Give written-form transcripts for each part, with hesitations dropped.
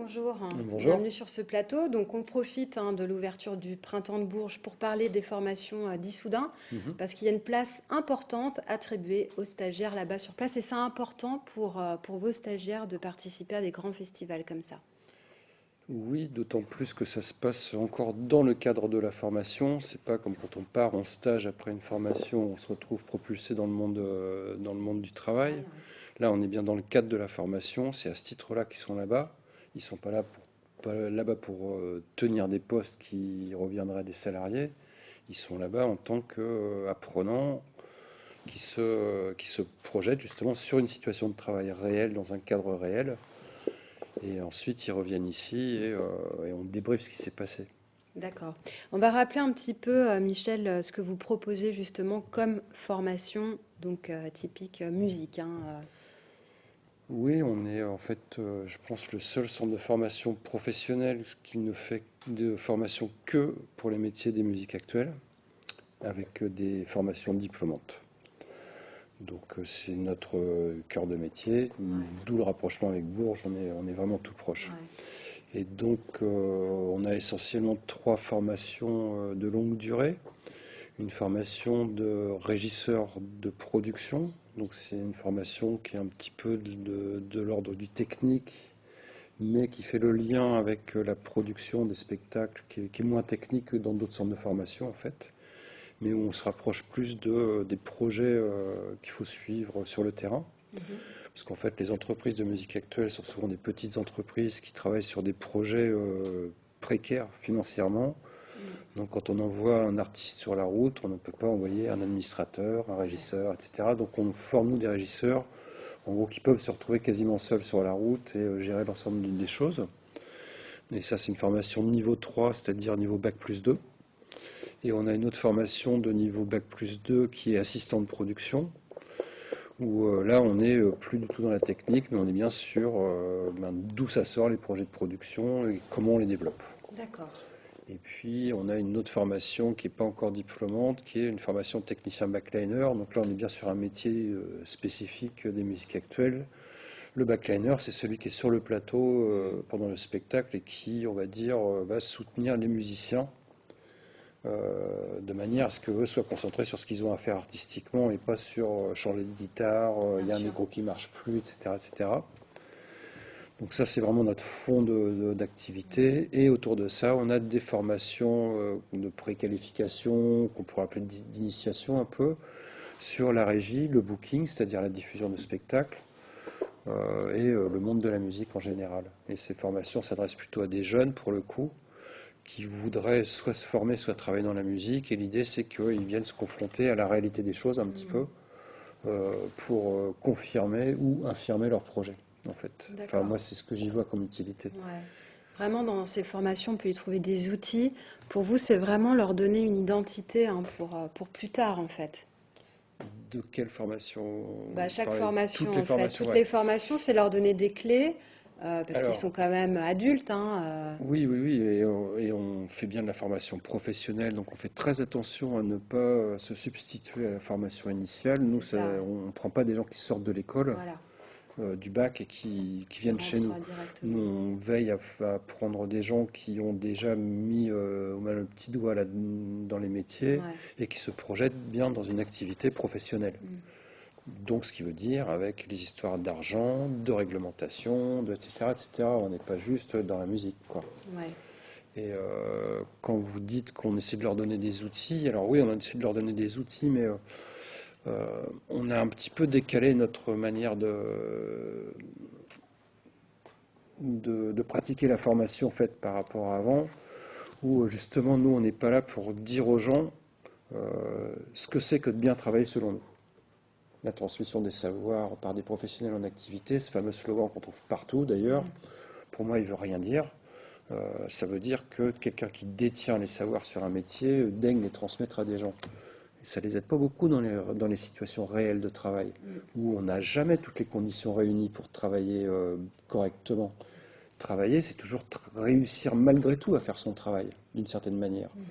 bonjour. Bonjour. Bienvenue sur ce plateau. Donc, on profite de l'ouverture du Printemps de Bourges pour parler des formations d'Issoudun, Mhm. parce qu'il y a une place importante attribuée aux stagiaires là-bas sur place. Et c'est important pour vos stagiaires de participer à des grands festivals comme ça. Oui, d'autant plus que ça se passe encore dans le cadre de la formation. C'est pas comme quand on part en stage après une formation, on se retrouve propulsé dans le monde du travail. Voilà. Là, on est bien dans le cadre de la formation. C'est à ce titre-là qu'ils sont là-bas. Ils sont pas là-bas pour tenir des postes qui reviendraient à des salariés. Ils sont là-bas en tant qu'apprenants qui se projettent justement sur une situation de travail réelle, dans un cadre réel. Et ensuite, ils reviennent ici et on débriefe ce qui s'est passé. D'accord. On va rappeler un petit peu, Michel, ce que vous proposez justement comme formation, donc typique musique. Oui, on est en fait, je pense, le seul centre de formation professionnelle qui ne fait de formation que pour les métiers des musiques actuelles, avec des formations diplômantes. Donc c'est notre cœur de métier, Ouais, d'où le rapprochement avec Bourges, on est vraiment tout proche. ouais. Et donc on a essentiellement trois formations de longue durée. Une formation de régisseur de production. Donc c'est une formation qui est un petit peu de l'ordre du technique, mais qui fait le lien avec la production des spectacles, qui est moins technique que dans d'autres centres de formation en fait, mais où on se rapproche plus des projets qu'il faut suivre sur le terrain. Mhm. Parce qu'en fait, les entreprises de musique actuelle sont souvent des petites entreprises qui travaillent sur des projets précaires financièrement. Mm. Donc quand on envoie un artiste sur la route, on ne peut pas envoyer un administrateur, un Ouais. régisseur, etc. Donc on forme nous des régisseurs, en gros, qui peuvent se retrouver quasiment seuls sur la route et gérer l'ensemble des choses. Et ça, c'est une formation de niveau 3, c'est-à-dire niveau bac plus 2. Et on a une autre formation de niveau bac plus 2 qui est assistant de production, où là, on n'est plus du tout dans la technique, mais on est bien sûr d'où ça sort les projets de production et comment on les développe. D'accord. Et puis, on a une autre formation qui n'est pas encore diplômante, qui est une formation de technicien backliner. Donc là, on est bien sur un métier spécifique des musiques actuelles. Le backliner, c'est celui qui est sur le plateau pendant le spectacle et qui, on va dire, va soutenir les musiciens de manière à ce qu'eux soient concentrés sur ce qu'ils ont à faire artistiquement et pas sur changer de guitare, il Bien y a un sûr. micro qui marche plus, etc., etc. Donc ça, c'est vraiment notre fond d'activité. Et autour de ça, on a des formations de préqualification, qu'on pourrait appeler d'initiation un peu, sur la régie, le booking, c'est-à-dire la diffusion de spectacles, et le monde de la musique en général. Et ces formations s'adressent plutôt à des jeunes, pour le coup, qui voudraient soit se former, soit travailler dans la musique. Et l'idée, c'est qu'ils viennent se confronter à la réalité des choses un petit Mm. peu, pour confirmer ou infirmer leur projet, en fait. Enfin, D'accord. moi, c'est ce que j'y vois comme utilité. Ouais. Vraiment, dans ces formations, on peut y trouver des outils. Pour vous, c'est vraiment leur donner une identité pour plus tard, en fait. De quelle formation? Bah, Vous chaque parlez de formation, toutes les en fait, formations, toutes ouais. les formations, c'est leur donner des clés, parce qu'ils Alors, sont quand même adultes, oui, oui, oui, et on fait bien de la formation professionnelle, donc on fait très attention à ne pas se substituer à la formation initiale. Nous, c'est ça, ouais. on ne prend pas des gens qui sortent de l'école, Voilà, du bac et qui qui viennent chez rentrent nous. Nous, directement. on veille à prendre des gens qui ont déjà mis le petit doigt dans les métiers Ouais. et qui se projettent bien dans une activité professionnelle. Mm. Donc, ce qui veut dire avec les histoires d'argent, de réglementation, etc., etc. On n'est pas juste dans la musique, quoi. Ouais. Et quand vous dites qu'on essaie de leur donner des outils, alors oui, on essaie de leur donner des outils, mais on a un petit peu décalé notre manière de pratiquer la formation en fait par rapport à avant, où justement nous, on n'est pas là pour dire aux gens ce que c'est que de bien travailler selon nous. La transmission des savoirs par des professionnels en activité, ce fameux slogan qu'on trouve partout d'ailleurs, Mm. pour moi, il veut rien dire. Ça veut dire que quelqu'un qui détient les savoirs sur un métier daigne les transmettre à des gens. Et ça les aide pas beaucoup dans les situations réelles de travail, Mm. où on n'a jamais toutes les conditions réunies pour travailler correctement. Travailler, c'est toujours réussir malgré tout à faire son travail, d'une certaine manière. Mhm.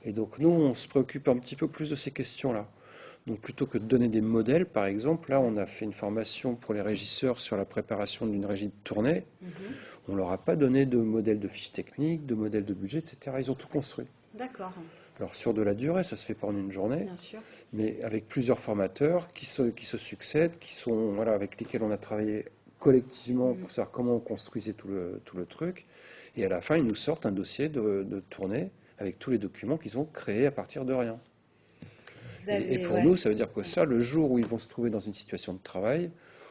Et donc nous, on se préoccupe un petit peu plus de ces questions-là. Donc plutôt que de donner des modèles, par exemple, là on a fait une formation pour les régisseurs sur la préparation d'une régie de tournée. Mhm. On leur a pas donné de modèle de fiche technique, de modèle de budget, etc. Ils ont tout construit. D'accord, Alors sur de la durée, ça se fait pas en une journée, bien sûr. mais avec plusieurs formateurs qui se succèdent, voilà, avec lesquels on a travaillé collectivement pour savoir comment on construisait tout le truc. Et à la fin, ils nous sortent un dossier de tournée avec tous les documents qu'ils ont créés à partir de rien. Vous Et avez, pour ouais, nous, ça veut dire que ça, le jour où ils vont se trouver dans une situation de travail,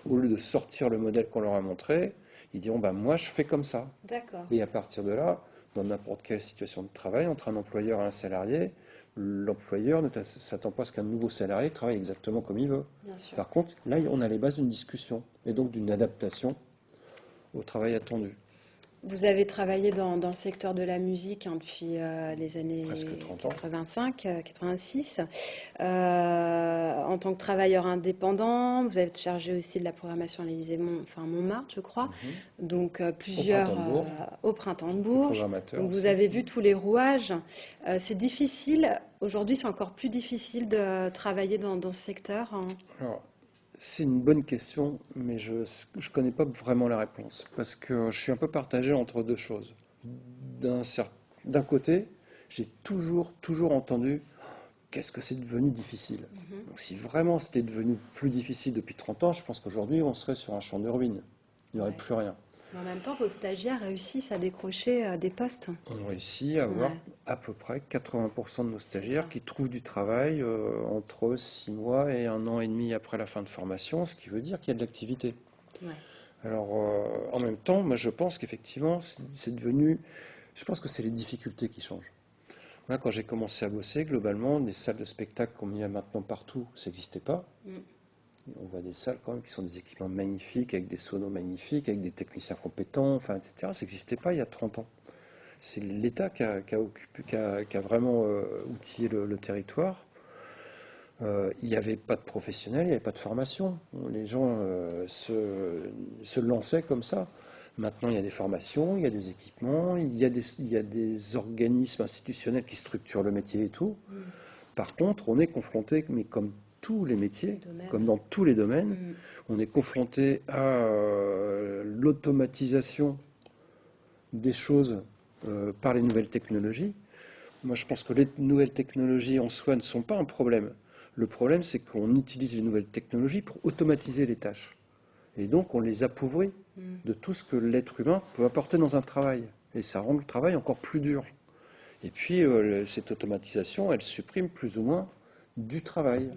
au lieu de sortir le modèle qu'on leur a montré, ils diront, bah, moi, je fais comme ça. d'accord, Et à partir de là, dans n'importe quelle situation de travail, entre un employeur et un salarié, l'employeur ne s'attend pas à ce qu'un nouveau salarié travaille exactement comme il veut. bien sûr. Par contre, là, on a les bases d'une discussion et donc d'une adaptation au travail attendu. Vous avez travaillé dans le secteur de la musique depuis les années Presque 30 ans. 85, 86. En tant que travailleur indépendant, vous avez chargé aussi de la programmation à l'Élysée Montmartre, je crois. Donc plusieurs Printemps de Bourges. au Printemps de Le Bourges. programmateur Donc vous aussi. avez vu tous les rouages. C'est difficile. Aujourd'hui, c'est encore plus difficile de travailler dans ce secteur, hein. Alors, c'est une bonne question, mais je ne connais pas vraiment la réponse, parce que je suis un peu partagé entre deux choses. D'un côté, j'ai toujours entendu qu'est-ce que c'est devenu difficile. Donc, si vraiment c'était devenu plus difficile depuis 30 ans, je pense qu'aujourd'hui, on serait sur un champ de ruines. Il n'y aurait Ouais. plus rien. Mais en même temps, vos stagiaires réussissent à décrocher des postes. On réussit à avoir Ouais. à peu près 80% de nos C'est stagiaires ça. qui trouvent du travail entre 6 mois et 1 an et demi après la fin de formation, ce qui veut dire qu'il y a de l'activité. Ouais. Alors, en même temps, moi je pense qu'effectivement, c'est devenu. Je pense que c'est les difficultés qui changent. Moi, quand j'ai commencé à bosser, globalement, les salles de spectacle qu'on y a maintenant partout, ça n'existait pas. Mm. On voit des salles quand même qui sont des équipements magnifiques, avec des sonos magnifiques, avec des techniciens compétents, enfin, etc. Ça n'existait pas il y a 30 ans. C'est l'État qui a vraiment outillé le territoire. Il n'y avait pas de professionnels, il n'y avait pas de formation. Les gens se lançaient comme ça. Maintenant, il y a des formations, il y a des équipements, il y a des organismes institutionnels qui structurent le métier et tout. Mm. Par contre, on est confronté, mais comme tous les métiers, Domaine. comme dans tous les domaines, Mm. on est confronté à l'automatisation des choses par les nouvelles technologies. Moi, je pense que les nouvelles technologies en soi ne sont pas un problème. Le problème, c'est qu'on utilise les nouvelles technologies pour automatiser les tâches. Et donc, on les appauvrit de tout ce que l'être humain peut apporter dans un travail. Et ça rend le travail encore plus dur. Et puis, cette automatisation, elle supprime plus ou moins du travail.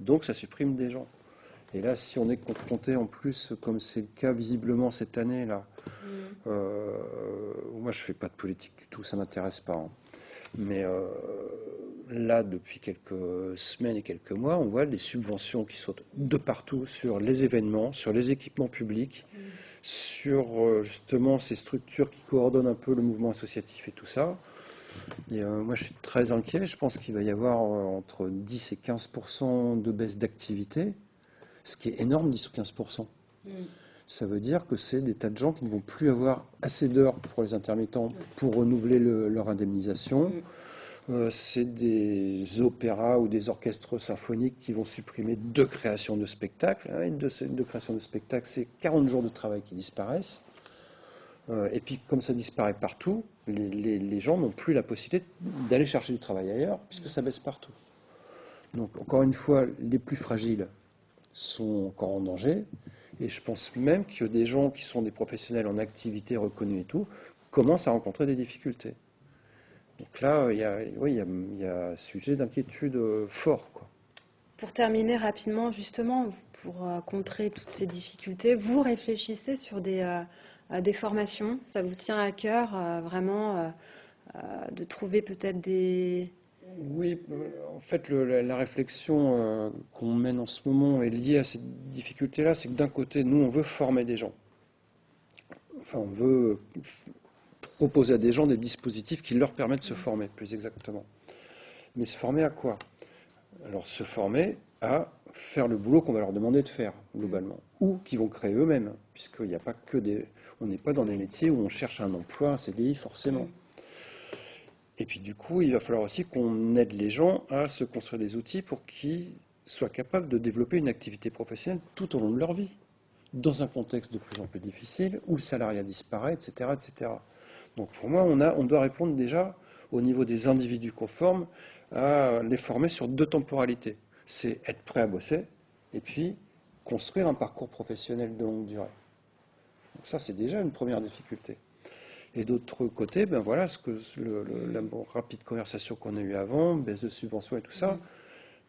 Donc, ça supprime des gens. Et là, si on est confronté en plus, comme c'est le cas visiblement cette année, là, moi je fais pas de politique du tout, ça m'intéresse pas, hein. Mais là, depuis quelques semaines et quelques mois, on voit des subventions qui sautent de partout sur les événements, sur les équipements publics, sur justement ces structures qui coordonnent un peu le mouvement associatif et tout ça. Et moi, je suis très inquiet. Je pense qu'il va y avoir entre 10 et 15% de baisse d'activité, ce qui est énorme, 10 ou 15%. Ça veut dire que c'est des tas de gens qui ne vont plus avoir assez d'heures pour les intermittents pour renouveler leur indemnisation. C'est des opéras ou des orchestres symphoniques qui vont supprimer 2 créations de spectacles. Une de ces 2 créations de spectacles, c'est 40 jours de travail qui disparaissent. Et puis, comme ça disparaît partout, les gens n'ont plus la possibilité d'aller chercher du travail ailleurs, puisque ça baisse partout. Donc, encore une fois, les plus fragiles sont encore en danger. Et je pense même que des gens qui sont des professionnels en activité reconnus et tout, commencent à rencontrer des difficultés. Donc là, il y a un sujet d'inquiétude fort, quoi. Pour terminer rapidement, justement, pour contrer toutes ces difficultés, vous réfléchissez sur des formations. Ça vous tient à cœur vraiment de trouver peut-être des... Oui, en fait, la réflexion qu'on mène en ce moment est liée à cette difficulté-là. C'est que d'un côté, nous, on veut former des gens. Enfin, on veut proposer à des gens des dispositifs qui leur permettent de se former, plus exactement. Mais se former à quoi? Alors, se former à faire le boulot qu'on va leur demander de faire, globalement. Ou qu'ils vont créer eux-mêmes, puisqu'il n'y a pas que des... On n'est pas dans des métiers où on cherche un emploi, un CDI, forcément. Et puis du coup, il va falloir aussi qu'on aide les gens à se construire des outils pour qu'ils soient capables de développer une activité professionnelle tout au long de leur vie, dans un contexte de plus en plus difficile, où le salariat disparaît, etc., etc. Donc pour moi, on doit répondre déjà au niveau des individus conformes à les former sur 2 temporalités. C'est être prêt à bosser et puis construire un parcours professionnel de longue durée. Donc ça, c'est déjà une première difficulté. Et d'autre côté, ben voilà, la rapide conversation qu'on a eue avant, baisse de subventions et tout ça,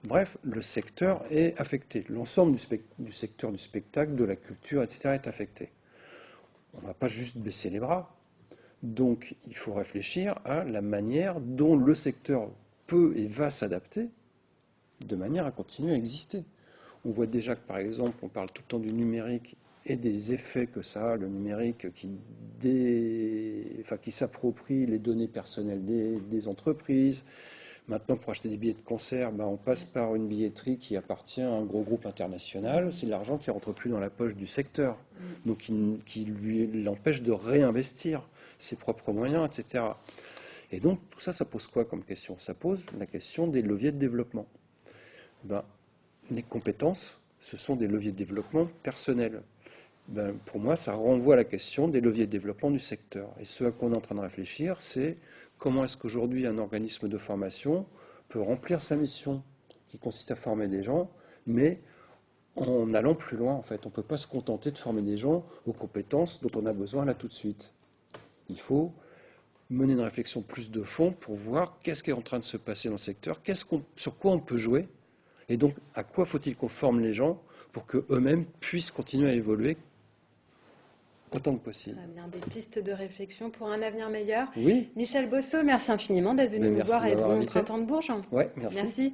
bref, le secteur est affecté. L'ensemble du secteur du spectacle, de la culture, etc. est affecté. On ne va pas juste baisser les bras. Donc, il faut réfléchir à la manière dont le secteur peut et va s'adapter de manière à continuer à exister. On voit déjà que, par exemple, on parle tout le temps du numérique et des effets que ça a, le numérique qui s'approprie les données personnelles des entreprises. Maintenant, pour acheter des billets de concert, on passe par une billetterie qui appartient à un gros groupe international. C'est de l'argent qui ne rentre plus dans la poche du secteur, donc qui l'empêche de réinvestir ses propres moyens, etc. Et donc, tout ça, ça pose quoi comme question? Ça pose la question des leviers de développement. Les compétences, ce sont des leviers de développement personnels. Pour moi, ça renvoie à la question des leviers de développement du secteur. Et ce à quoi on est en train de réfléchir, c'est comment est-ce qu'aujourd'hui un organisme de formation peut remplir sa mission, qui consiste à former des gens, mais en allant plus loin, en fait. On ne peut pas se contenter de former des gens aux compétences dont on a besoin là tout de suite. Il faut mener une réflexion plus de fond pour voir qu'est-ce qui est en train de se passer dans le secteur, sur quoi on peut jouer, et donc à quoi faut-il qu'on forme les gens pour qu'eux-mêmes puissent continuer à évoluer autant que possible. Très bien, des pistes de réflexion pour un avenir meilleur. Oui. Michel Bosso, merci infiniment d'être venu nous voir et bon printemps de Bourges. Ouais, merci. Merci.